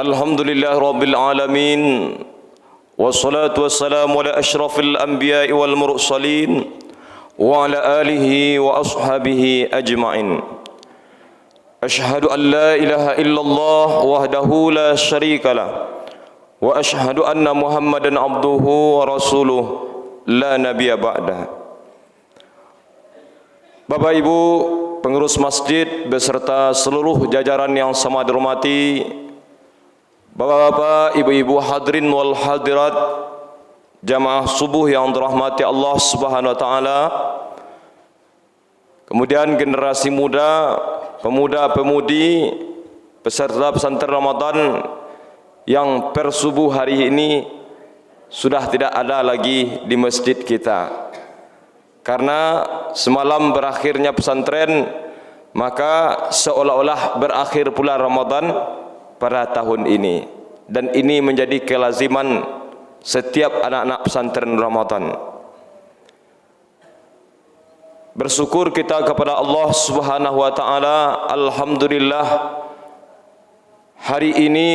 Alhamdulillah Rabbil Alamin. Wassalatu wassalamu ala ashrafil anbiya'i wal mursalin wa ala alihi wa ashabihi ajma'in. Ashhadu an la ilaha illallah wahdahu la syarikalah wa ashhadu anna Muhammadan abduhu wa rasuluh la nabiyya ba'dah. Bapak Ibu pengurus masjid beserta seluruh jajaran yang sama dihormati, Bapak-bapak, ibu-ibu hadirin wal hadirat, jamaah subuh yang dirahmati Allah Subhanahu wa taala. Kemudian generasi muda, pemuda-pemudi, peserta pesantren Ramadan yang per subuh hari ini sudah tidak ada lagi di masjid kita. Karena semalam berakhirnya pesantren, maka seolah-olah berakhir pula Ramadan pada tahun ini, dan ini menjadi kelaziman setiap anak-anak pesantren Ramadan. Bersyukur kita kepada Allah Subhanahu wa taala, alhamdulillah hari ini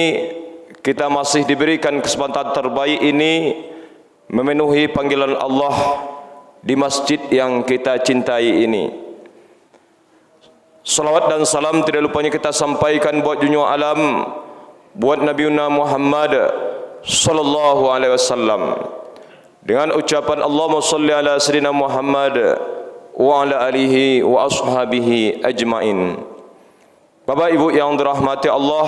kita masih diberikan kesempatan terbaik ini memenuhi panggilan Allah di masjid yang kita cintai ini. Salawat dan salam tidak lupanya kita sampaikan buat dunia alam, buat Nabi Muhammad sallallahu alaihi wasallam, dengan ucapan Allahumma shalli ala sayyidina Muhammad wa ala alihi wa ashabihi ajmain. Bapak Ibu yang dirahmati Allah,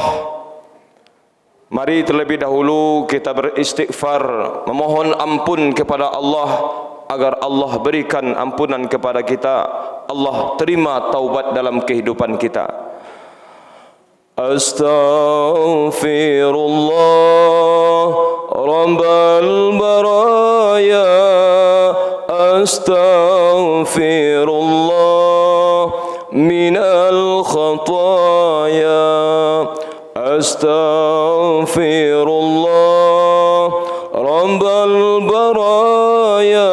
mari terlebih dahulu kita beristighfar, memohon ampun kepada Allah agar Allah berikan ampunan kepada kita, Allah terima taubat dalam kehidupan kita. Astaghfirullah Rabbal baraya, astaghfirullah minal khataya, astaghfirullah Rabbal baraya,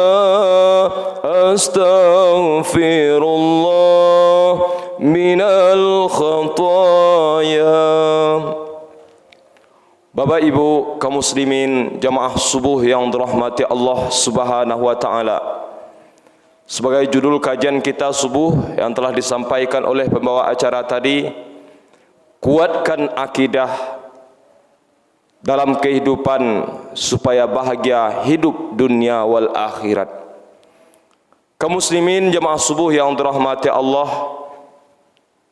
astaghfirullah minal khataya. Bapak Ibu kaum muslimin jamaah subuh yang dirahmati Allah Subhanahu wa taala, sebagai judul kajian kita subuh yang telah disampaikan oleh pembawa acara tadi, kuatkan akidah dalam kehidupan supaya bahagia hidup dunia wal akhirat. Kaum muslimin jamaah subuh yang dirahmati Allah,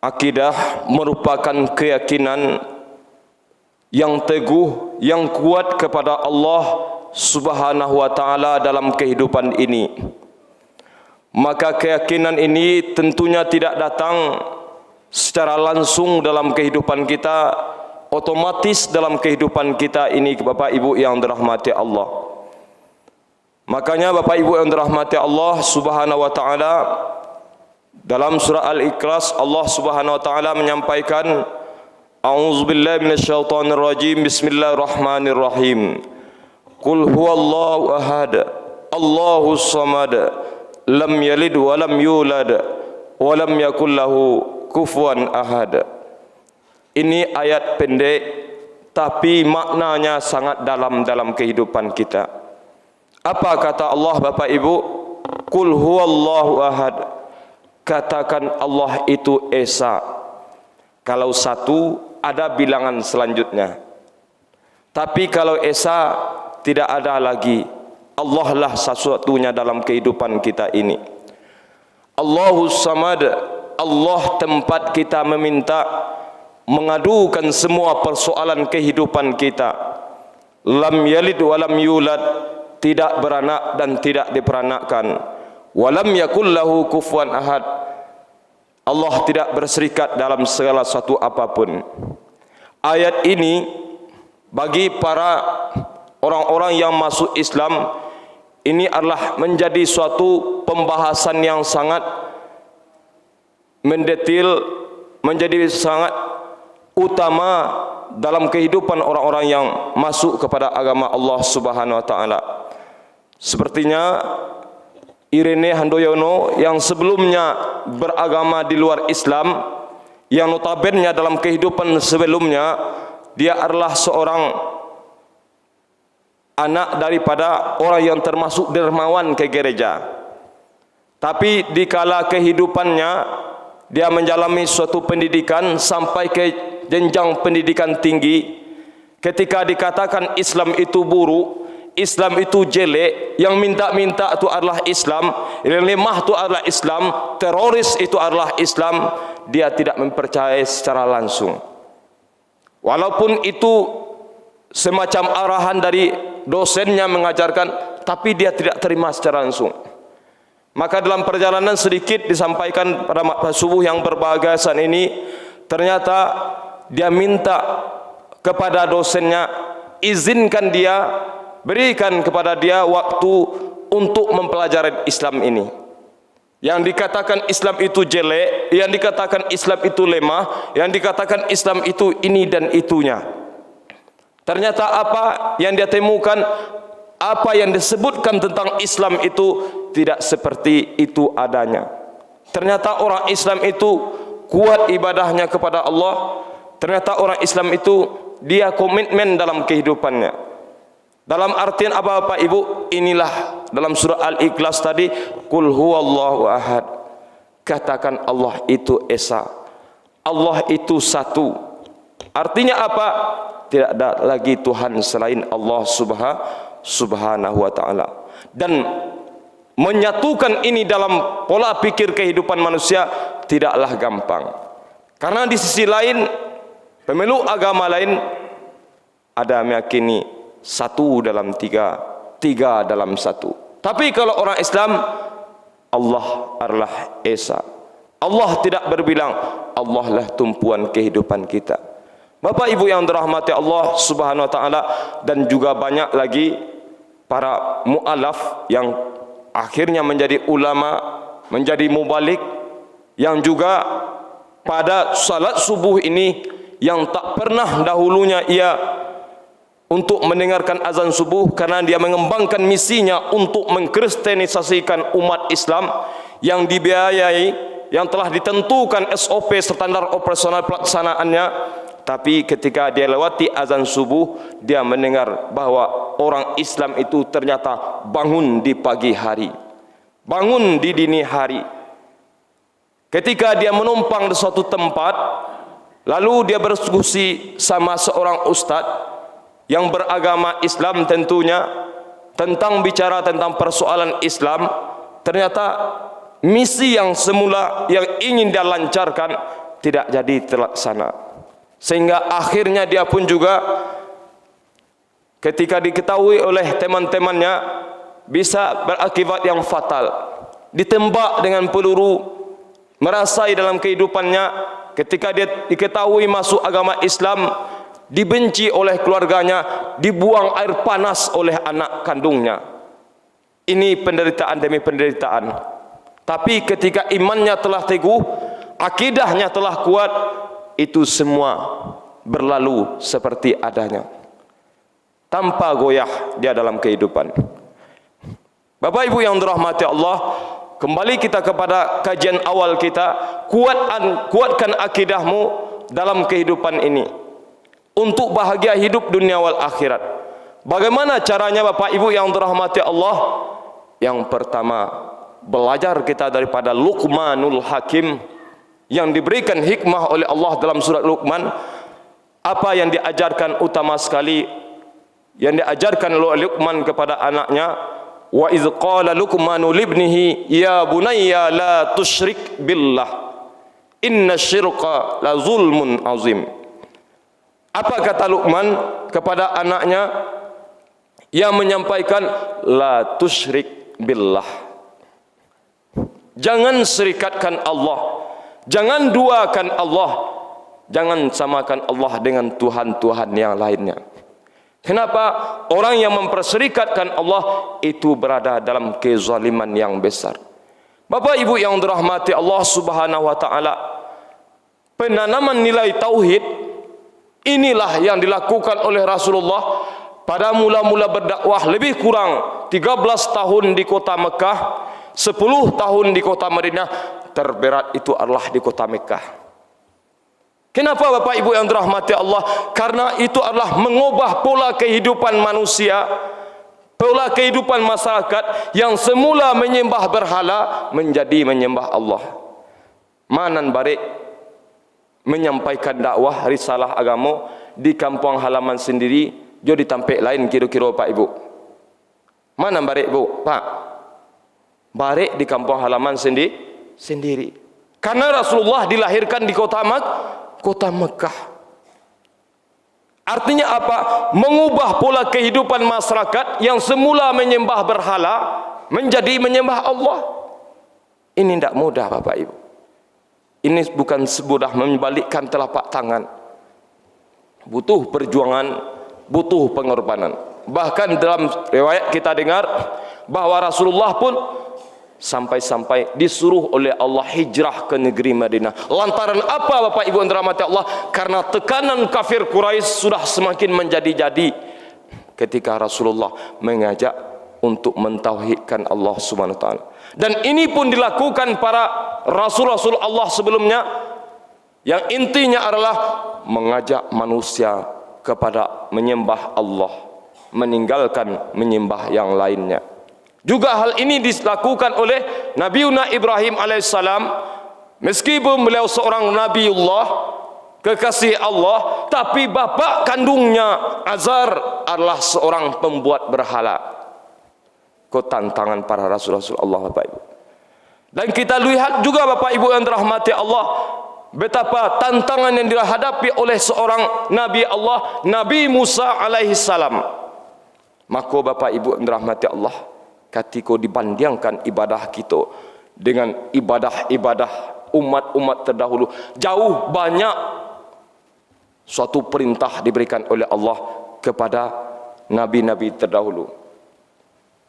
akidah merupakan keyakinan yang teguh, yang kuat kepada Allah Subhanahu wa taala dalam kehidupan ini. Maka keyakinan ini tentunya tidak datang secara langsung dalam kehidupan kita, otomatis dalam kehidupan kita ini, Bapak Ibu yang dirahmati Allah. Makanya Bapak Ibu yang dirahmati Allah Subhanahu wa taala, dalam surah Al-Ikhlas Allah Subhanahu wa taala menyampaikan, A'udzubillahi minasyaitonirrajim, bismillahirrahmanirrahim. Qul huwallahu ahad, Allahus samad, lam yalid wa lam yulad wa lam yakul lahu kufuwan ahad. Ini ayat pendek tapi maknanya sangat dalam kehidupan kita. Apa kata Allah Bapak Ibu? Qul huwallahu ahad. Katakan Allah itu esa. Kalau satu ada bilangan selanjutnya. Tapi kalau esa tidak ada lagi. Allah lah satu-satunya dalam kehidupan kita ini. Allahus samad, Allah tempat kita meminta, mengadukan semua persoalan kehidupan kita. Lam yalid walam yulad, tidak beranak dan tidak diperanakkan. Walam yakul lahu kufuwan ahad, Allah tidak berserikat dalam segala sesuatu apapun. Ayat ini bagi para orang-orang yang masuk Islam, ini adalah menjadi suatu pembahasan yang sangat mendetil, menjadi sangat utama dalam kehidupan orang-orang yang masuk kepada agama Allah Subhanahu wa taala. Sepertinya Irene Handoyono yang sebelumnya beragama di luar Islam, yang notabene dalam kehidupan sebelumnya dia adalah seorang anak daripada orang yang termasuk dermawan ke gereja. Tapi di kala kehidupannya dia menjalani suatu pendidikan sampai ke jenjang pendidikan tinggi. Ketika dikatakan Islam itu buruk, Islam itu jelek, yang minta-minta itu adalah Islam, yang lemah itu adalah Islam, teroris itu adalah Islam, dia tidak mempercayai secara langsung. Walaupun itu semacam arahan dari dosennya mengajarkan, tapi dia tidak terima secara langsung. Maka dalam perjalanan sedikit disampaikan pada subuh yang berbagasan ini, ternyata dia minta kepada dosennya, izinkan dia, berikan kepada dia waktu untuk mempelajari Islam ini. Yang dikatakan Islam itu jelek, yang dikatakan Islam itu lemah, yang dikatakan Islam itu ini dan itunya. Ternyata apa yang dia temukan, apa yang disebutkan tentang Islam itu tidak seperti itu adanya. Ternyata orang Islam itu kuat ibadahnya kepada Allah. Ternyata orang Islam itu dia komitmen dalam kehidupannya. Dalam artian apa Bapak Ibu? Inilah dalam surah Al-Ikhlas tadi, Qul huwallahu ahad. Katakan Allah itu esa, Allah itu satu. Artinya apa? Tidak ada lagi Tuhan selain Allah Subhanahu wa ta'ala. Dan menyatukan ini dalam pola pikir kehidupan manusia tidaklah gampang. Karena di sisi lain, pemeluk agama lain ada meyakini satu dalam tiga, tiga dalam satu. Tapi kalau orang Islam, Allah adalah esa. Allah tidak berbilang, Allah lah tumpuan kehidupan kita. Bapak Ibu yang dirahmati Allah Subhanahu wa taala, dan juga banyak lagi para mu'alaf yang akhirnya menjadi ulama, menjadi mubalik, yang juga pada salat subuh ini yang tak pernah dahulunya ia untuk mendengarkan azan subuh, karena dia mengembangkan misinya untuk mengkristenisasikan umat Islam yang dibiayai, yang telah ditentukan SOP standar operasional pelaksanaannya. Tapi ketika dia lewati azan subuh, dia mendengar bahwa orang Islam itu ternyata bangun di pagi hari, bangun di dini hari. Ketika dia menumpang di suatu tempat, lalu dia berdiskusi sama seorang ustadz yang beragama Islam tentunya, tentang bicara tentang persoalan Islam. Ternyata misi yang semula yang ingin dia lancarkan tidak jadi terlaksana, sehingga akhirnya dia pun juga ketika diketahui oleh teman-temannya bisa berakibat yang fatal, ditembak dengan peluru, merasai dalam kehidupannya. Ketika dia diketahui masuk agama Islam, dibenci oleh keluarganya, dibuang air panas oleh anak kandungnya. Ini penderitaan demi penderitaan. Tapi ketika imannya telah teguh, akidahnya telah kuat, itu semua berlalu seperti adanya, tanpa goyah dia dalam kehidupan. Bapak Ibu yang dirahmati Allah, kembali kita kepada kajian awal kita. Kuatkan akidahmu dalam kehidupan ini untuk bahagia hidup dunia wal akhirat. Bagaimana caranya Bapak Ibu yang dirahmati Allah? Yang pertama, belajar kita daripada Luqmanul Hakim yang diberikan hikmah oleh Allah dalam surat Luqman. Apa yang diajarkan utama sekali, yang diajarkan oleh Luqman kepada anaknya, wa idz qala Luqmanu libnihi ya bunayya la tusyrik billah innasyirka la zulmun azim. Apa kata Luqman kepada anaknya yang menyampaikan la tusyrik billah? Jangan serikatkan Allah, jangan duakan Allah, jangan samakan Allah dengan Tuhan-Tuhan yang lainnya. Kenapa? Orang yang memperserikatkan Allah itu berada dalam kezaliman yang besar. Bapak Ibu yang dirahmati Allah Subhanahu wa taala, penanaman nilai tauhid Inilah yang dilakukan oleh Rasulullah pada mula-mula berdakwah lebih kurang 13 tahun di kota Mekah, 10 tahun di kota Madinah. Terberat itu adalah di kota Mekah. Kenapa Bapak Ibu yang dirahmati Allah? Karena itu adalah mengubah pola kehidupan manusia, pola kehidupan masyarakat yang semula menyembah berhala menjadi menyembah Allah. Manan barik menyampaikan dakwah risalah agama di kampung halaman sendiri, jo ditampik lain kira-kira Pak Ibu. Mana barik Bu? Pak, barik di kampung halaman sendiri. Karena Rasulullah dilahirkan di kota Mekah. Artinya apa? Mengubah pola kehidupan masyarakat yang semula menyembah berhala menjadi menyembah Allah. Ini tidak mudah Bapak Ibu. Ini bukan semudah membalikkan telapak tangan. Butuh perjuangan, butuh pengorbanan. Bahkan dalam riwayat kita dengar bahwa Rasulullah pun sampai-sampai disuruh oleh Allah hijrah ke negeri Madinah. Lantaran apa Bapak Ibu yang dirahmati Allah? Karena tekanan kafir Quraisy sudah semakin menjadi-jadi ketika Rasulullah mengajak untuk mentauhidkan Allah Subhanahu wa taala. Dan ini pun dilakukan para rasul-rasul Allah sebelumnya, yang intinya adalah mengajak manusia kepada menyembah Allah, meninggalkan menyembah yang lainnya. Juga hal ini dilakukan oleh Nabiuna Ibrahim alaihissalam. Meskipun beliau seorang Nabiullah, kekasih Allah, tapi bapa kandungnya Azar adalah seorang pembuat berhala. Tantangan para rasul-rasul Allah Bapak Ibu. Dan kita lihat juga Bapak Ibu yang dirahmati Allah, betapa tantangan yang dihadapi oleh seorang Nabi Allah, Nabi Musa alaihi salam. Maka Bapak Ibu yang dirahmati Allah, ketika dibandingkan ibadah kita dengan ibadah-ibadah umat-umat terdahulu, jauh banyak suatu perintah diberikan oleh Allah kepada nabi-nabi terdahulu.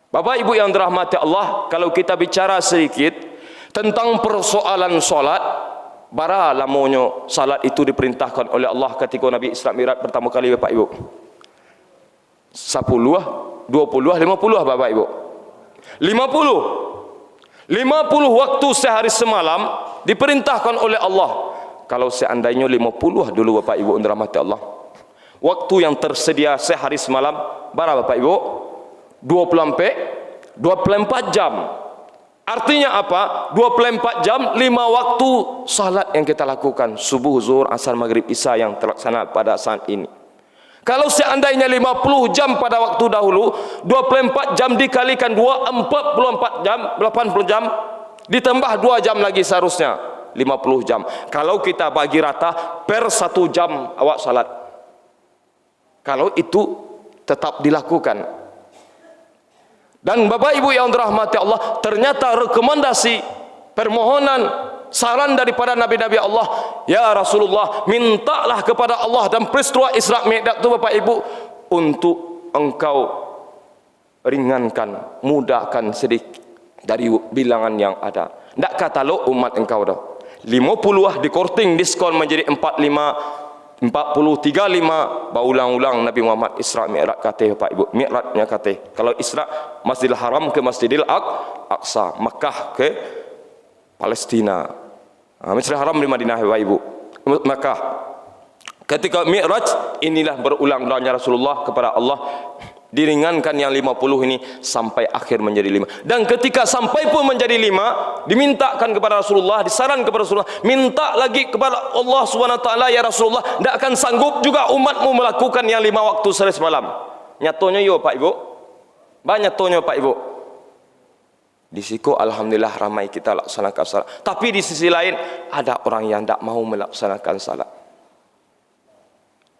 Bapak Ibu yang dirahmati Allah, kalau kita bicara sedikit tentang persoalan solat, bara lamonyo salat itu diperintahkan oleh Allah ketika Nabi Isra Mi'raj pertama kali Bapak Ibu. 10, 20, 50 Bapak Ibu. 50 waktu sehari semalam diperintahkan oleh Allah. Kalau seandainya 50 dulu Bapak Ibu yang dirahmati Allah, waktu yang tersedia sehari semalam bara Bapak Ibu 24 jam. Artinya apa? 24 jam 5 waktu salat yang kita lakukan, subuh, zuhur, asar, maghrib, isya yang terlaksana pada saat ini. Kalau seandainya 50 jam pada waktu dahulu, 24 jam dikalikan 2, 44 jam, 80 jam, ditambah 2 jam lagi seharusnya 50 jam. Kalau kita bagi rata per 1 jam awak salat, kalau itu tetap dilakukan. Dan Bapak Ibu yang dirahmati Allah, ternyata rekomendasi, permohonan, saran daripada Nabi-Nabi Allah, ya Rasulullah, mintalah kepada Allah dan peristiwa Isra Mi'raj itu Bapak Ibu, untuk engkau ringankan, mudahkan sedikit dari bilangan yang ada. Tidak kata lo umat engkau dah 50 dikorting diskon menjadi 45, 40, 35, baulang-ulang Nabi Muhammad Isra Mi'raj kata Bapak Ibu. Mi'rajnya kata, kalau Isra Masjidil Haram ke Masjidil Aqsa, Makkah ke Palestina, Masjidil Haram di Madinah Bapak Ibu, Makkah. Ketika Mi'raj, inilah berulang-ulangnya Rasulullah kepada Allah, diringankan yang 50 ini sampai akhir menjadi 5. Dan ketika sampai pun menjadi 5, dimintakan kepada Rasulullah, disaran kepada Rasulullah, minta lagi kepada Allah SWT, ya Rasulullah, tidak akan sanggup juga umatmu melakukan yang 5 waktu sehari semalam. Nyatonya yo Pak Ibu, banyak tonya Pak Ibu. Di situ alhamdulillah ramai kita laksanakan salat. Tapi di sisi lain ada orang yang tidak mau melaksanakan salat.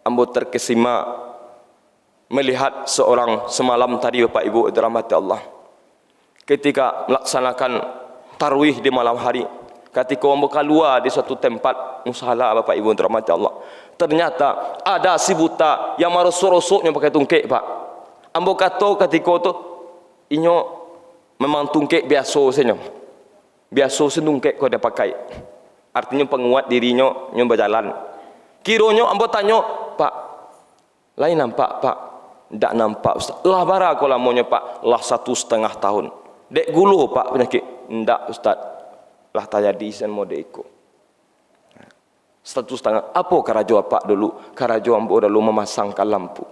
Ambo terkesima melihat seorang semalam tadi Bapak Ibu dirahmati Allah, ketika melaksanakan tarwih di malam hari, ketika ambo keluar di suatu tempat musala Bapak Ibu dirahmati Allah, ternyata ada si buta yang marosok-rosoknya pakai tungkek Pak. Ambo kata ketika itu inyo memang tungkek biasa saja, biasa senungkek kau dia pakai, artinya penguat dirinya nyo berjalan. Kiranya ambo tanya, Pak, lain nampak Pak? Tak nampak Ustaz. Lah bara kau lamanya Pak? Lah 1,5 tahun. Dek gulu Pak penyakit. Tak Ustaz. Lah tajadi sen mau dek ikut. 1,5. Apa karajo Pak dulu? Karajo ambo dulu memasangkan lampu.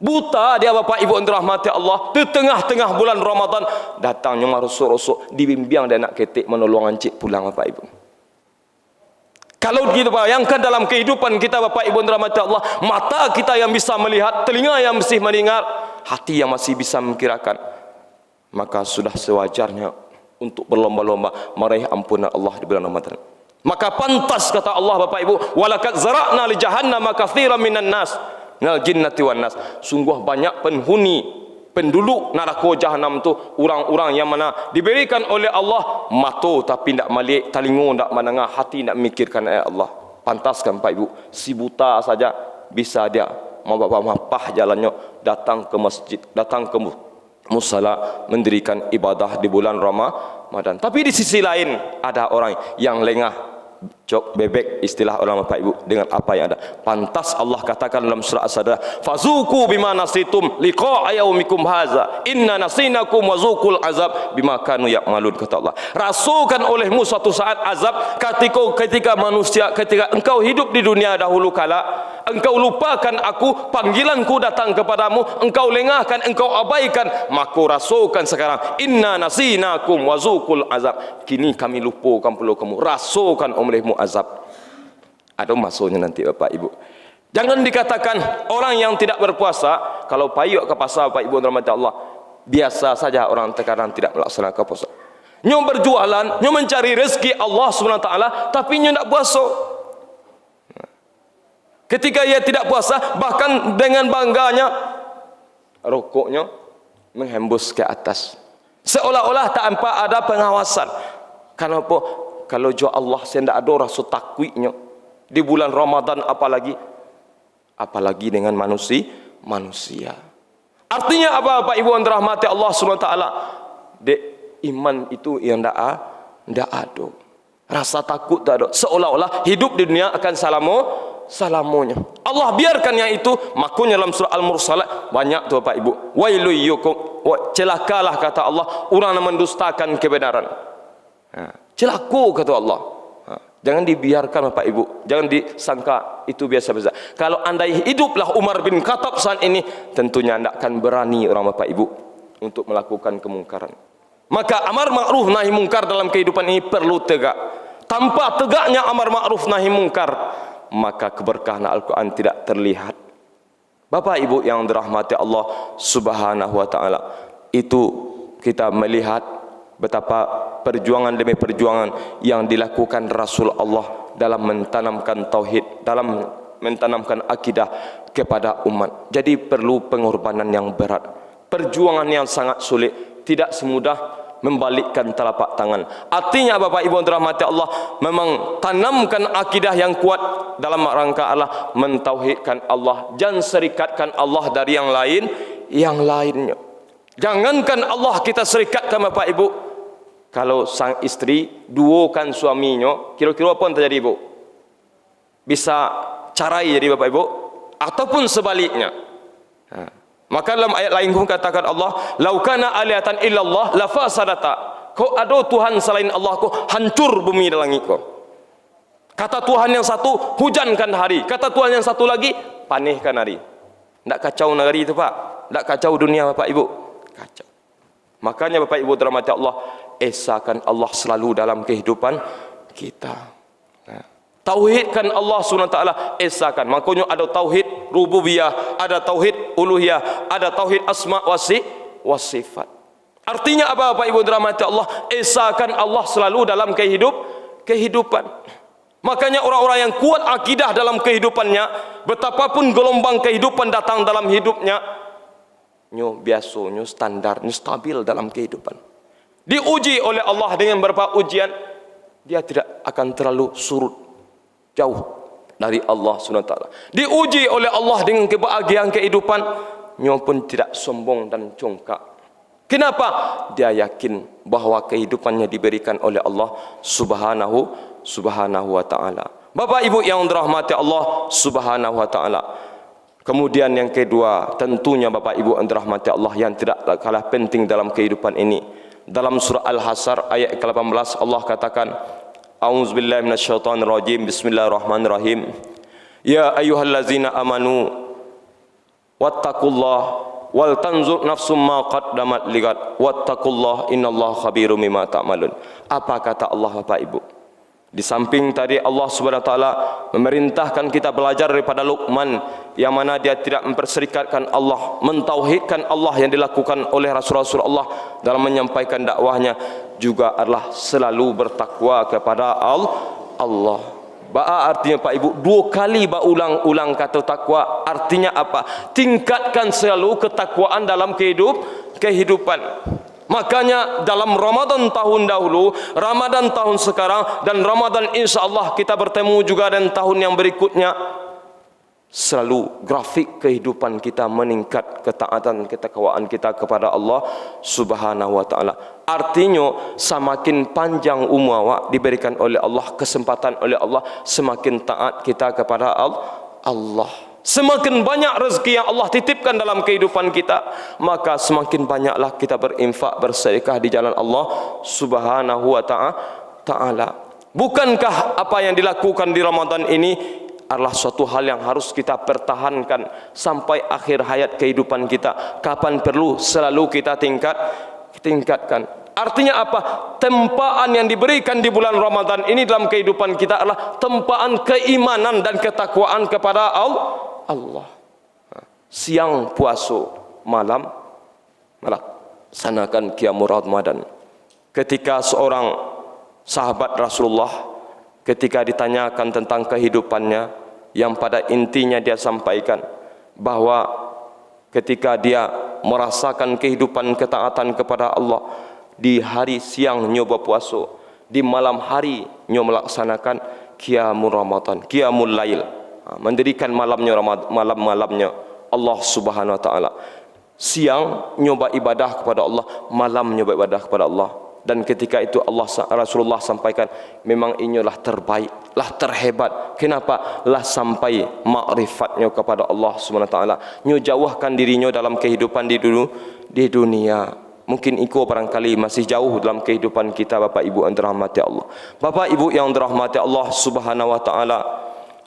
Buta dia Bapak Ibu yang dirahmati Allah. Di tengah-tengah bulan Ramadan datangnya marusuk-rusuk dibimbing dan nak ketik menolong encik pulang Bapak Ibu. Kalau kita bayangkan dalam kehidupan kita Bapak Ibu dan rahmat Allah, mata kita yang bisa melihat, telinga yang masih mendengar, hati yang masih bisa memikirkan, maka sudah sewajarnya untuk berlomba-lomba meraih ampunan Allah di bulan Ramadan. Maka pantas kata Allah Bapak Ibu, walaqad zara'na li jahannama katsiran minan nas minal jinnati wan nas. Sungguh banyak penghuni penduduk neraka jahanam tu orang-orang yang mana diberikan oleh Allah mata tapi tak malik, telinga tak mendengar, hati tak memikirkan ayat Allah. Pantaskan Pak Ibu, si buta saja bisa dia mapah jalannya datang ke masjid, datang ke musala mendirikan ibadah di bulan Ramadan. Tapi di sisi lain ada orang yang lengah cok bebek, istilah orang Bapak Ibu, dengan apa yang ada. Pantas Allah katakan dalam surah As-Sajdah, fazuku bima nasitum liqa'a yaumikum haza inna nasinakum wazuqul azab bima kanu ya'malun, kata Allah. Rasakan olehmu suatu saat azab ketika manusia, ketika engkau hidup di dunia dahulu kala, engkau lupakan aku, panggilanku datang kepadamu, engkau lengahkan, engkau abaikan, maka rasakan sekarang inna nasinakum wazuqul azab, kini kami lupakan perlu kamu, rasakan olehmu azab. Ada masuknya nanti Bapak Ibu. Jangan dikatakan orang yang tidak berpuasa kalau payuk ke pasar Bapak Ibu rahmat Allah, biasa saja orang terkadang tidak melaksanakan puasa. Nyo berjualan, nyo mencari rezeki Allah Subhanahu wa taala, tapi nyo tidak puasa. Ketika ia tidak puasa, bahkan dengan bangganya rokoknya menghembus ke atas, seolah-olah tak nampak ada pengawasan. Kenapa? Kalau jo Allah saya tidak ada rasa takwiknya di bulan Ramadan, apalagi dengan manusia. Artinya apa Bapak Ibu yang dirahmati Allah SWT? Dek, iman itu yang tidak ada, rasa takut tak ada, seolah-olah hidup di dunia akan salamonya. Allah biarkan yang itu. Makanya dalam surah Al-Mursalat banyak tu Bapak Ibu, wailul yukum, celakalah kata Allah orang yang mendustakan kebenaran. Celaka kata Allah. Jangan dibiarkan Bapak Ibu, jangan disangka itu biasa-biasa. Kalau andai hiduplah Umar bin Khattab saat ini, tentunya anda akan berani orang Bapak Ibu untuk melakukan kemungkaran. Maka amar ma'ruf nahi mungkar dalam kehidupan ini perlu tegak. Tanpa tegaknya amar ma'ruf nahi mungkar, maka keberkahan Al-Quran tidak terlihat. Bapak Ibu yang dirahmati Allah Subhanahu wa taala, itu kita melihat betapa perjuangan demi perjuangan yang dilakukan Rasul Allah dalam mentanamkan tauhid, dalam mentanamkan akidah kepada umat. Jadi perlu pengorbanan yang berat, perjuangan yang sangat sulit, tidak semudah membalikkan telapak tangan. Artinya Bapak Ibu yang dirahmati Allah, memang tanamkan akidah yang kuat dalam rangka Allah, mentauhidkan Allah, jangan serikatkan Allah dari yang lainnya. Jangankan Allah kita serikatkan Bapak Ibu. Kalau sang istri duokan suaminya, kira-kira apa yang terjadi Ibu? Bisa carai jadi Bapak Ibu, ataupun sebaliknya. Maka dalam ayat lain pun katakan Allah, laukana alihatan illallah lafasadata. Kau ada Tuhan selain Allah, kau hancur bumi dan langit kau. Kata Tuhan yang satu, hujankan hari. Kata Tuhan yang satu lagi, panihkan hari. Tak kacau negeri itu Pak, tak kacau dunia Bapak Ibu, kacau. Makanya Bapak Ibu dirahmati Allah, esakan Allah selalu dalam kehidupan kita. Tauhidkan Allah SWT, esakan. Makanya ada tauhid rububiyah, ada tauhid uluhiyah, ada tauhid asma wa sifat. Artinya apa Bapak Ibu dirahmati Allah? Esakan Allah selalu dalam kehidupan. Makanya orang-orang yang kuat akidah dalam kehidupannya, betapapun gelombang kehidupan datang dalam hidupnya, nyo biasa, nyo standar, nyo stabil dalam kehidupan. Diuji oleh Allah dengan beberapa ujian, dia tidak akan terlalu surut jauh dari Allah SWT. Diuji oleh Allah dengan kebahagiaan kehidupan, nyo pun tidak sombong dan congkak. Kenapa? Dia yakin bahwa kehidupannya diberikan oleh Allah Subhanahu Subhanahu wa taala. Bapak Ibu yang dirahmati Allah Subhanahu wa taala. Kemudian yang kedua, tentunya Bapak Ibu yang dirahmati Allah yang tidak kalah penting dalam kehidupan ini. Dalam surah Al-Hasyr ayat ke-18 Allah katakan, A'udzubillahi minasyaitonirrajim. Bismillahirrahmanirrahim. Ya ayyuhallazina amanu wattaqullaha wal tanzur nafsum ma qaddamat ligat wattaqullah innallaha khabirum bima ta'malun. Apa kata Allah Bapak Ibu? Di samping tadi Allah Subhanahu wa taala memerintahkan kita belajar daripada Luqman yang mana dia tidak memperserikatkan Allah, mentauhidkan Allah yang dilakukan oleh Rasul-Rasul Allah dalam menyampaikan dakwahnya, juga adalah selalu bertakwa kepada Allah. Artinya Pak Ibu, dua kali ulang kata takwa. Artinya apa? Tingkatkan selalu ketakwaan dalam kehidupan. Makanya dalam Ramadan tahun dahulu, Ramadan tahun sekarang, dan Ramadan insya Allah kita bertemu juga dan tahun yang berikutnya, selalu grafik kehidupan kita meningkat, ketaatan ketakwaan kita kepada Allah Subhanahu wa taala. Artinya semakin panjang umur awak diberikan oleh Allah, kesempatan oleh Allah, semakin taat kita kepada Allah. Semakin banyak rezeki yang Allah titipkan dalam kehidupan kita, maka semakin banyaklah kita berinfak, bersedekah di jalan Allah Subhanahu wa taala. Bukankah apa yang dilakukan di Ramadan ini adalah suatu hal yang harus kita pertahankan sampai akhir hayat kehidupan kita? Kapan perlu selalu kita tingkatkan. Artinya apa? Tempaan yang diberikan di bulan Ramadan ini dalam kehidupan kita adalah tempaan keimanan dan ketakwaan kepada Allah. Siang puasa, malam sanakan qiyamul Ramadan. Ketika seorang sahabat Rasulullah ketika ditanyakan tentang kehidupannya, yang pada intinya dia sampaikan bahwa ketika dia merasakan kehidupan ketaatan kepada Allah, di hari siang nyoba puasa, di malam hari nyoba melaksanakan qiyamul Ramadan, qiyamul lail, mendirikan malamnya Allah Subhanahu wa taala. Siang nyoba ibadah kepada Allah, malam nyoba ibadah kepada Allah. Dan ketika itu Rasulullah sampaikan, memang inilah terbaik, lah terhebat. Kenapa? Lah sampai makrifatnya kepada Allah Subhanahu wa taala, nyo jauhkan dirinya dalam kehidupan di dunia. Mungkin iko barangkali masih jauh dalam kehidupan kita Bapak Ibu yang dirahmati Allah. Bapak Ibu yang dirahmati Allah Subhanahu wa taala,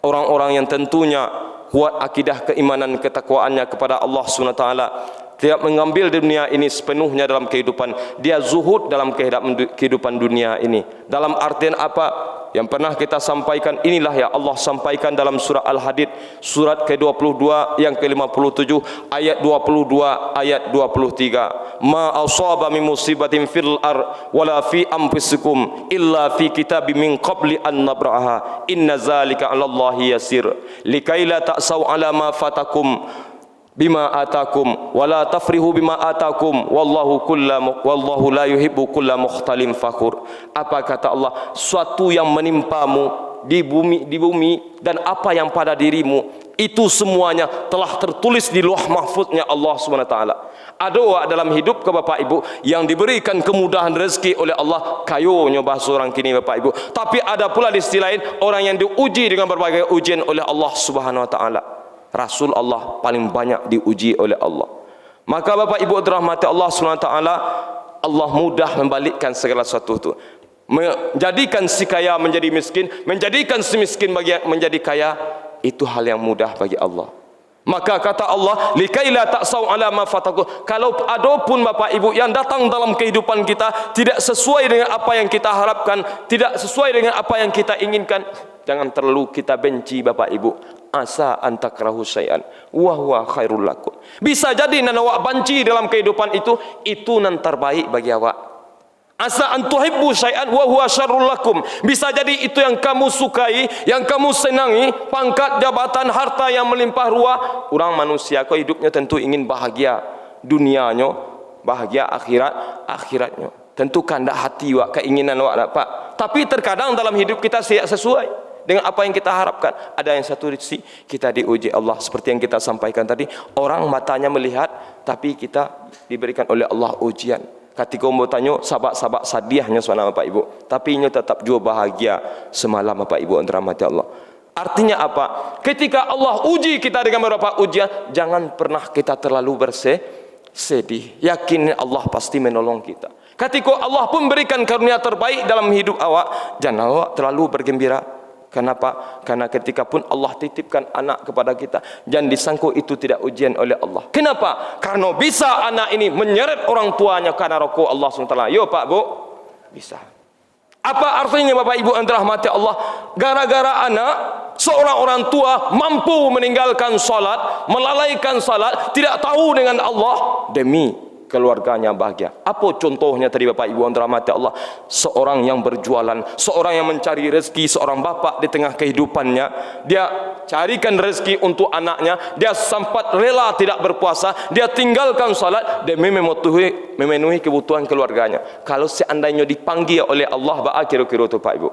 orang-orang yang tentunya kuat akidah keimanan ketakwaannya kepada Allah Subhanahu wa taala, tidak mengambil dunia ini sepenuhnya dalam kehidupan, dia zuhud dalam kehidupan dunia ini. Dalam artian apa? Yang pernah kita sampaikan, inilah ya Allah sampaikan dalam surah Al-Hadid surat ke-22 yang ke-57 ayat 22 ayat 23. Ma asaba min musibatin fil ar wala fi anfusikum illa fi kitabim min qabli an nabraha inna zalika 'alallahi yasir likaila ta'sau 'ala ma fatakum bima atakum wala tafrihu bima atakum wallahu la yuhibbu kulla mukhtalin fakhur. Apa kata Allah? Suatu yang menimpamu di bumi dan apa yang pada dirimu, itu semuanya telah tertulis di Lauh Mahfuznya Allah Subhanahu wa taala. Ada dalam hidup ke Bapak Ibu yang diberikan kemudahan rezeki oleh Allah, kayo nyoba seorang kini Bapak Ibu. Tapi ada pula di sisi lain orang yang diuji dengan berbagai ujian oleh Allah Subhanahu wa taala. Rasul Allah paling banyak diuji oleh Allah. Maka Bapak Ibu dirahmati Allah SWT, Allah mudah membalikkan segala sesuatu itu, menjadikan si kaya menjadi miskin, menjadikan si miskin menjadi kaya. Itu hal yang mudah bagi Allah. Maka kata Allah, likaila ta'sau 'ala ma fatakum. Kalau adapun Bapak Ibu yang datang dalam kehidupan kita tidak sesuai dengan apa yang kita harapkan, tidak sesuai dengan apa yang kita inginkan, jangan terlalu kita benci Bapak Ibu. Asa antakrahu syai'an wa huwa khairul lakum. Bisa jadi nan awak benci dalam kehidupan itu nan terbaik bagi awak. Asa antuhibbu syai'an wa huwa syarrul lakum. Bisa jadi itu yang kamu sukai, yang kamu senangi, pangkat, jabatan, harta yang melimpah ruah. Orang manusia kau hidupnya tentu ingin bahagia dunianya, bahagia akhiratnya. Tentu kandak hati wak, keinginan wak dapat. Tapi terkadang dalam hidup kita tidak sesuai dengan apa yang kita harapkan. Ada yang satu sisi kita diuji Allah, seperti yang kita sampaikan tadi, orang matanya melihat tapi kita diberikan oleh Allah ujian. Ketika mau tanya sabak-sabak sadiahnya semalam Bapak Ibu, tapi nyo tetap juga bahagia semalam Bapak Ibu yang dirahmati Allah. Artinya apa? Ketika Allah uji kita dengan beberapa ujian, jangan pernah kita terlalu bersedih. Yakin Allah pasti menolong kita. Ketika Allah pun berikan karunia terbaik dalam hidup awak, jangan awak terlalu bergembira. Kenapa? Karena ketika pun Allah titipkan anak kepada kita, jangan disangka itu tidak ujian oleh Allah. Kenapa? Karena bisa anak ini menyeret orang tuanya karena rokok Allah SWT. Yo Pak Bu, bisa. Apa artinya Bapak Ibu yang dirahmati Allah? Gara-gara anak, seorang orang tua mampu meninggalkan salat, melalaikan salat, tidak tahu dengan Allah demi keluarganya bahagia. Apa contohnya tadi Bapak Ibu yang dirahmati Allah? Seorang yang berjualan, seorang yang mencari rezeki, seorang bapak di tengah kehidupannya, dia carikan rezeki untuk anaknya, dia sempat rela tidak berpuasa, dia tinggalkan salat demi memenuhi kebutuhan keluarganya. Kalau seandainya dipanggil oleh Allah, kira-kira itu Pak Ibu,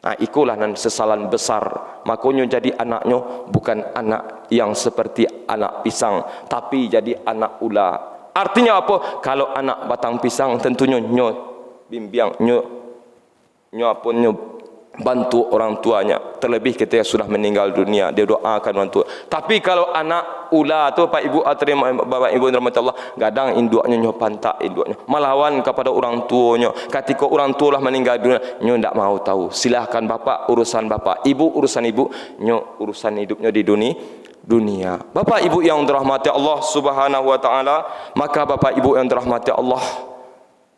nah ikulah nan kesalahan besar. Makanya jadi anaknya bukan anak yang seperti anak pisang, tapi jadi anak ular. Artinya apa? Kalau anak batang pisang tentunya nyo bimbing, nyo bantu orang tuanya. Terlebih ketika sudah meninggal dunia, dia doakan orang tua. Tapi kalau anak ular tu Pak Ibu, Bapak Ibu dirahmati Allah, gadang induknya nyo pantak induknya, melawan kepada orang tuanya. Ketika orang tua lah meninggal dunia, nyo ndak mau tahu. Silahkan bapak urusan bapak, ibu urusan ibu, nyo urusan hidupnya di dunia. Bapak Ibu yang dirahmati Allah Subhanahu wa taala, maka Bapak Ibu yang dirahmati Allah,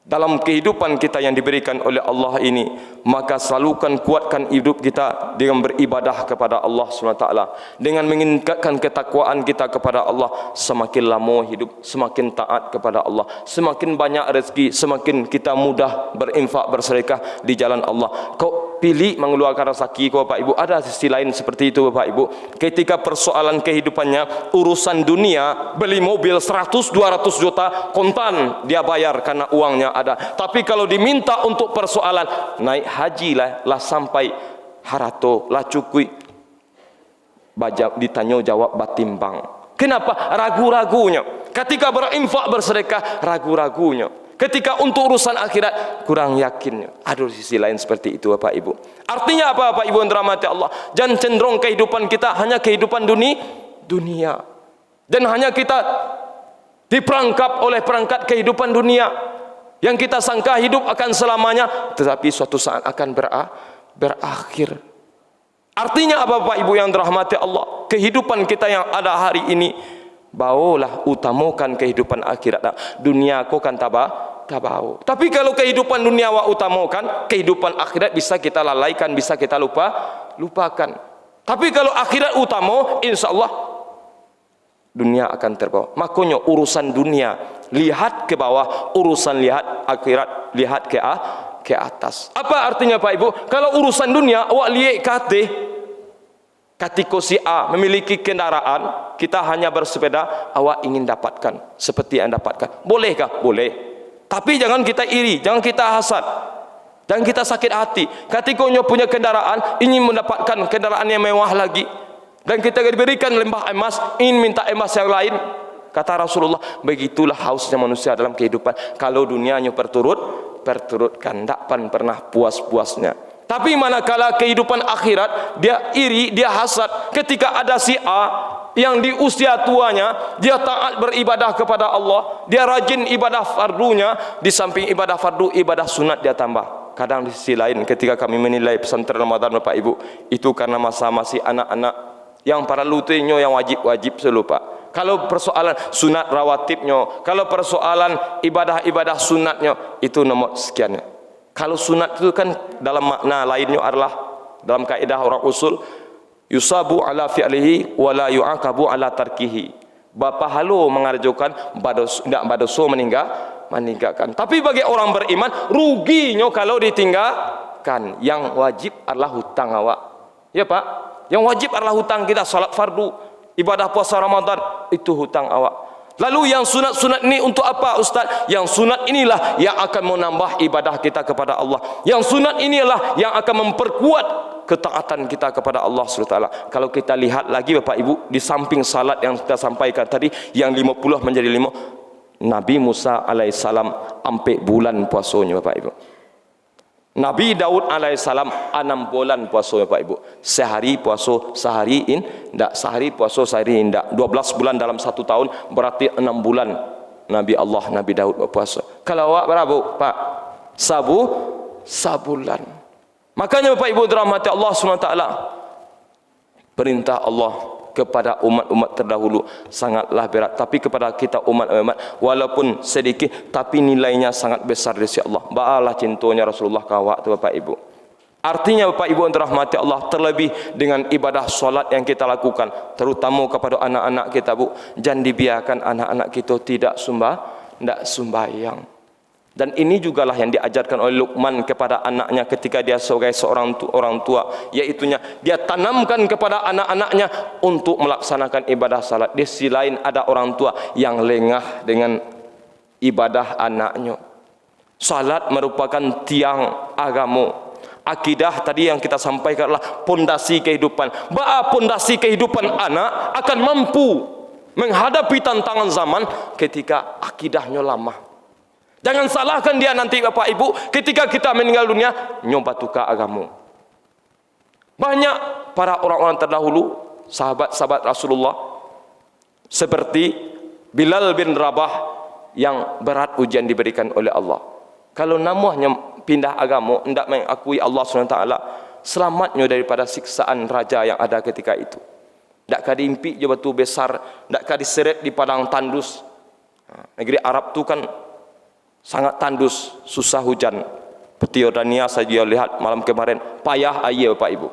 dalam kehidupan kita yang diberikan oleh Allah ini, maka selalukan kuatkan hidup kita dengan beribadah kepada Allah SWT, dengan meningkatkan ketakwaan kita kepada Allah. Semakin lama hidup, semakin taat kepada Allah, semakin banyak rezeki, semakin kita mudah berinfak bersedekah di jalan Allah. Kau pilih mengeluarkan rezeki kau Bapak Ibu, ada sisi lain seperti itu Bapak Ibu. Ketika persoalan kehidupannya urusan dunia, beli mobil 100-200 juta kontan dia bayar karena uangnya ada. Tapi kalau diminta untuk persoalan naik haji lah sampai harato lah cukui, ditanya jawab batimbang. Kenapa? Ragu-ragunya. Ketika berinfak bersedekah, ragu-ragunya. Ketika untuk urusan akhirat, kurang yakinnya. Ada sisi lain seperti itu Bapak Ibu. Artinya apa Bapak Ibu yang dirahmati Allah? Jangan cenderung kehidupan kita hanya kehidupan dunia. Dan hanya kita diperangkap oleh perangkat kehidupan dunia. Yang kita sangka hidup akan selamanya, tetapi suatu saat akan berakhir. Artinya apa Bapak Ibu yang dirahmati Allah? Kehidupan kita yang ada hari ini, bawalah utamakan kehidupan akhirat. Dunia kau kan tabau. Tapi kalau kehidupan dunia wa utamakan, kehidupan akhirat bisa kita lalaikan, bisa kita lupakan. Tapi kalau akhirat utama, insya Allah dunia akan terbawa. Makanya urusan dunia lihat ke bawah, urusan lihat akhirat lihat ke atas. Apa artinya Pak Ibu? Kalau urusan dunia awak lihat kate, ketika si A memiliki kendaraan, kita hanya bersepeda, awak ingin dapatkan seperti yang dapatkan. Bolehkah? Boleh. Tapi jangan kita iri, jangan kita hasad, jangan kita sakit hati. Ketika nyo punya kendaraan, ingin mendapatkan kendaraan yang mewah lagi, dan kita diberikan lembah emas, ingin minta emas yang lain. Kata Rasulullah, begitulah hausnya manusia dalam kehidupan. Kalau dunianya perturutkan, tak pernah puas-puasnya. Tapi manakala kehidupan akhirat, dia iri, dia hasad. Ketika ada si A yang di usia tuanya, dia taat beribadah kepada Allah, dia rajin ibadah fardunya, di samping ibadah fardu, ibadah sunat dia tambah. Kadang di sisi lain, ketika kami menilai pesantren Ramadan Bapak Ibu, itu karena masa masih anak-anak yang para lutinyo yang wajib selupa. Kalau persoalan sunat rawatibnya, kalau persoalan ibadah-ibadah sunatnya, itu nomor sekiannya. Kalau sunat itu kan dalam makna lainnya adalah dalam kaidah orang usul, yusabu ala fi'lihi wa la yu'aqabu ala tarkihi. Bapa halu mengarjukan tidak badoso meninggalkan. Tapi bagi orang beriman, ruginya kalau ditinggalkan. Yang wajib adalah hutang awak. Ya Pak, yang wajib adalah hutang kita, salat fardu, ibadah puasa Ramadan, itu hutang awak. Lalu yang sunat-sunat ini untuk apa Ustaz? Yang sunat inilah yang akan menambah ibadah kita kepada Allah. Yang sunat inilah yang akan memperkuat ketaatan kita kepada Allah SWT. Kalau kita lihat lagi Bapak Ibu, di samping salat yang kita sampaikan tadi, yang 50 menjadi 5, Nabi Musa alaihissalam ampe bulan puasanya Bapak Ibu. Nabi Daud alaihissalam 6 bulan puasa Bapak Ibu. Sehari puasa sehari indak, sehari puasa sehari indak. 12 bulan dalam 1 tahun berarti 6 bulan Nabi Allah Nabi Daud berpuasa. Kalau awak berapa Pak? Sabulan. Makanya Bapak Ibu dirahmati Allah SWT, perintah Allah kepada umat-umat terdahulu sangatlah berat, tapi kepada kita umat-umat walaupun sedikit tapi nilainya sangat besar di sisi Allah. Ba'alah cintanya Rasulullah kawak tu Bapak Ibu. Artinya Bapak Ibu yang dirahmati Allah, terlebih dengan ibadah solat yang kita lakukan, terutama kepada anak-anak kita Bu, jangan dibiarkan anak-anak kita tidak sembahyang. Dan ini jugalah yang diajarkan oleh Luqman kepada anaknya ketika dia sebagai seorang orang tua, yaitunya dia tanamkan kepada anak-anaknya untuk melaksanakan ibadah salat. Di sisi lain ada orang tua yang lengah dengan ibadah anaknya. Salat merupakan tiang agama. Akidah tadi yang kita sampaikan adalah pondasi kehidupan. Ba'a pondasi kehidupan anak akan mampu menghadapi tantangan zaman ketika akidahnya lemah. Jangan salahkan dia nanti Bapak Ibu ketika kita meninggal dunia nyoba tukar agama. Banyak para orang-orang terdahulu, sahabat-sahabat Rasulullah seperti Bilal bin Rabah yang berat ujian diberikan oleh Allah. Kalau namanya pindah agama, hendak mengakui Allah SWT, selamatnya daripada siksaan raja yang ada ketika itu. Tak kadi impi je batu besar, tak kadi seret di padang tandus. Negeri Arab tu kan sangat tandus, susah hujan. Seperti Yordania saja lihat malam kemarin, payah air Bapak Ibu.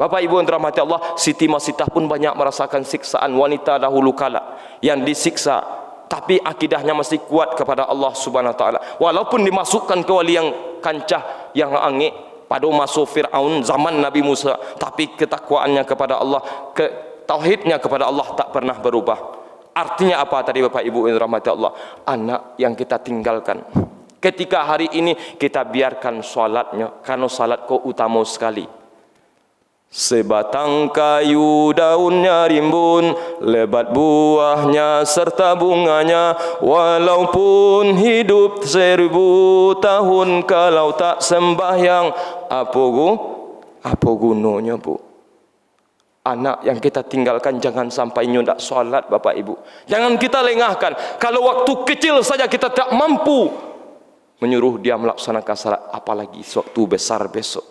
Bapak Ibu yang dirahmati Allah, Siti Masitah pun banyak merasakan siksaan wanita dahulu kala yang disiksa, tapi akidahnya masih kuat kepada Allah Subhanahu Wa Taala. Walaupun dimasukkan ke wali yang kancah, yang angik, pada masa Fir'aun zaman Nabi Musa, tapi ketakwaannya kepada Allah, tauhidnya kepada Allah tak pernah berubah. Artinya apa tadi Bapak Ibu yang dirahmati Allah? Anak yang kita tinggalkan. Ketika hari ini kita biarkan salatnya, karena salat kau utama sekali. Sebatang kayu daunnya rimbun, lebat buahnya serta bunganya, walaupun hidup 1000 tahun kalau tak sembahyang, apa gunanya Bu? Anak yang kita tinggalkan jangan sampai nyodak solat Bapak Ibu. Jangan kita lengahkan. Kalau waktu kecil saja kita tak mampu menyuruh dia melaksanakan salat, apalagi waktu besar besok.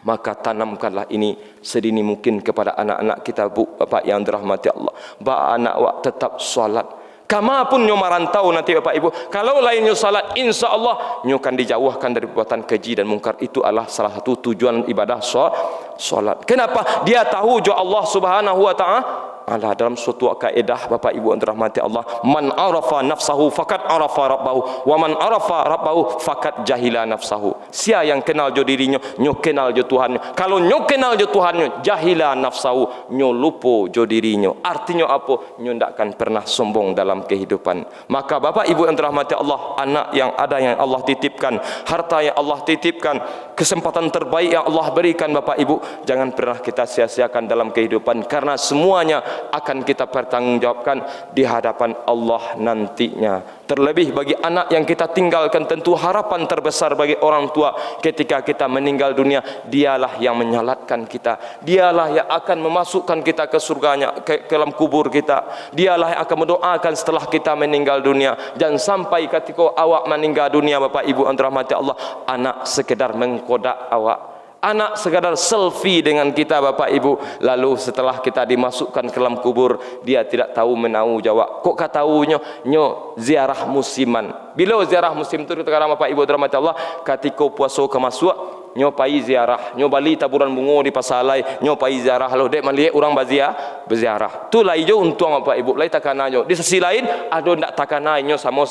Maka tanamkanlah ini sedini mungkin kepada anak-anak kita Bu, Bapak yang dirahmati Allah. Ba anak wak tetap solat. Kama pun nyo marantau nanti Bapak Ibu, kalau lainnya salat, insya Allah nyo akan dijauhkan dari perbuatan keji dan mungkar. Itu adalah salah satu tujuan ibadah salat. Kenapa? Dia tahu jo Allah Subhanahu Wa Taala dalam suatu kaedah Bapak Ibu yang dirahmati Allah, man arafa nafsahu faqad arafa rabbahu, wa man arafa rabbahu faqad jahila nafsahu. Sia yang kenal jo dirinya, nyo kenal jo Tuhannya. Kalau nyo kenal jo Tuhannya, jahila nafsahu, nyo lupa jo dirinya. Artinya apa? Nyo ndak akan pernah sombong dalam kehidupan. Maka Bapak Ibu yang dirahmati Allah, anak yang ada yang Allah titipkan, harta yang Allah titipkan, kesempatan terbaik yang Allah berikan Bapak Ibu, jangan pernah kita sia-siakan dalam kehidupan, karena semuanya akan kita pertanggungjawabkan di hadapan Allah nantinya. Terlebih bagi anak yang kita tinggalkan, tentu harapan terbesar bagi orang tua ketika kita meninggal dunia, dialah yang menyalatkan kita, dialah yang akan memasukkan kita ke surganya, ke dalam kubur kita, dialah yang akan mendoakan setelah kita meninggal dunia. Jangan sampai ketika awak meninggal dunia Bapak Ibu yang dirahmati Allah, anak sekedar mengkodak awak, anak sekadar selfie dengan kita Bapak Ibu, lalu setelah kita dimasukkan ke dalam kubur dia tidak tahu menau jawab. Kok kataunya nyo ziarah musiman. Bila ziarah musim itu kita Bapak Ibu dirahmati Allah, ketika puasa kemasuk nyo pai ziarah, nyo bali taburan bunga di pasalai, nyo pai ziarah lo dek maliek orang berziarah. Tu lai jo untung Bapak Ibu, lai takana nyo. Di sisi lain ada ndak takana nyo sama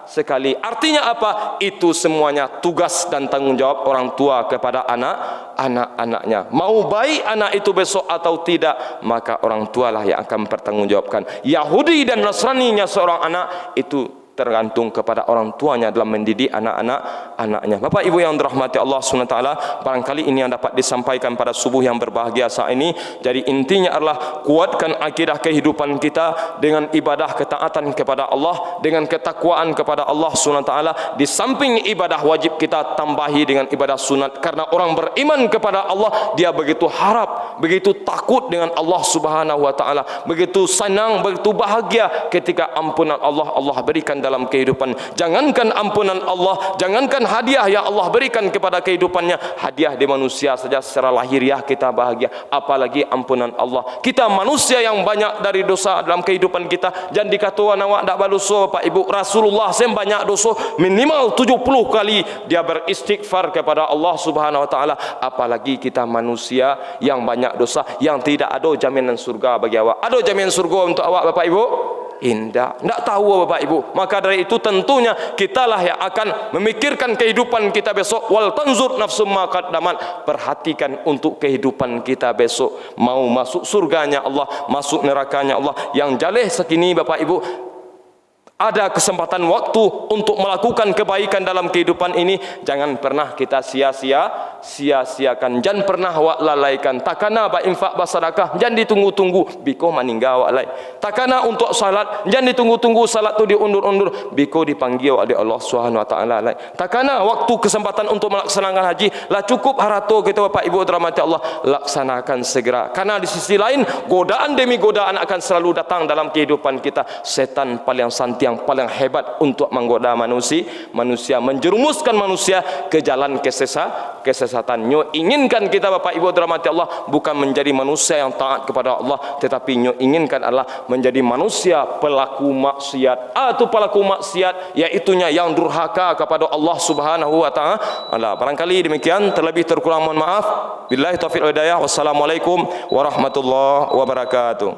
sekali. Artinya apa? Itu semuanya tugas dan tanggung jawab orang tua kepada anak-anaknya. Mau baik anak itu besok atau tidak, maka orang tualah yang akan bertanggungjawabkan. Yahudi dan Nasraninya seorang anak itu tergantung kepada orang tuanya dalam mendidik anak-anaknya. Bapak Ibu yang dirahmati Allah SWT, barangkali ini yang dapat disampaikan pada subuh yang berbahagia saat ini. Jadi intinya adalah kuatkan akidah kehidupan kita dengan ibadah ketaatan kepada Allah, dengan ketakwaan kepada Allah SWT. Di samping ibadah wajib kita tambahi dengan ibadah sunat, karena orang beriman kepada Allah dia begitu harap, begitu takut dengan Allah Subhanahu wa taala, begitu senang, begitu bahagia ketika ampunan Allah berikan dalam kehidupan. Jangankan ampunan Allah, jangankan hadiah yang Allah berikan kepada kehidupannya, hadiah di manusia saja secara lahiriah kita bahagia, apalagi ampunan Allah. Kita manusia yang banyak dari dosa dalam kehidupan kita. Jangan dikatakan awak tak berdosa Bapak Ibu. Rasulullah banyak dosa, minimal 70 kali dia beristighfar kepada Allah Subhanahu wa taala, apalagi kita manusia yang banyak dosa, yang tidak ada jaminan surga bagi awak. Ada jaminan surga untuk awak Bapak Ibu? Indah, tidak tahu Bapak Ibu. Maka dari itu tentunya kitalah yang akan memikirkan kehidupan kita besok. Wal tanzur nafsum ma qaddamat. Perhatikan untuk kehidupan kita besok, mau masuk surganya Allah, masuk nerakanya Allah. Yang jaleh sekini Bapak Ibu, ada kesempatan waktu untuk melakukan kebaikan dalam kehidupan ini. Jangan pernah kita sia-siakan, jangan pernah wak lalaikan. Takana ba infak basadakah, jangan ditunggu-tunggu biko maninggal wak lai. Takana untuk salat, jangan ditunggu-tunggu salat tu diundur-undur biko dipanggil oleh Allah Subhanahu wa taala lai. Takana waktu kesempatan untuk melaksanakan haji lah cukup harato kita Bapak Ibu dirahmati Allah, laksanakan segera. Karena di sisi lain godaan demi godaan akan selalu datang dalam kehidupan kita. Setan paling santai, yang paling hebat untuk menggoda manusia, menjerumuskan manusia ke jalan kesesatan. Nyo inginkan kita Bapak Ibu dirahmati Allah bukan menjadi manusia yang taat kepada Allah, tetapi nyo inginkan adalah menjadi manusia pelaku maksiat, atau pelaku maksiat yaitunya yang durhaka kepada Allah Subhanahu wa taala. Barangkali demikian, terlebih terkurang mohon maaf. Billahi taufiq wal hidayah. Wassalamualaikum warahmatullahi wabarakatuh.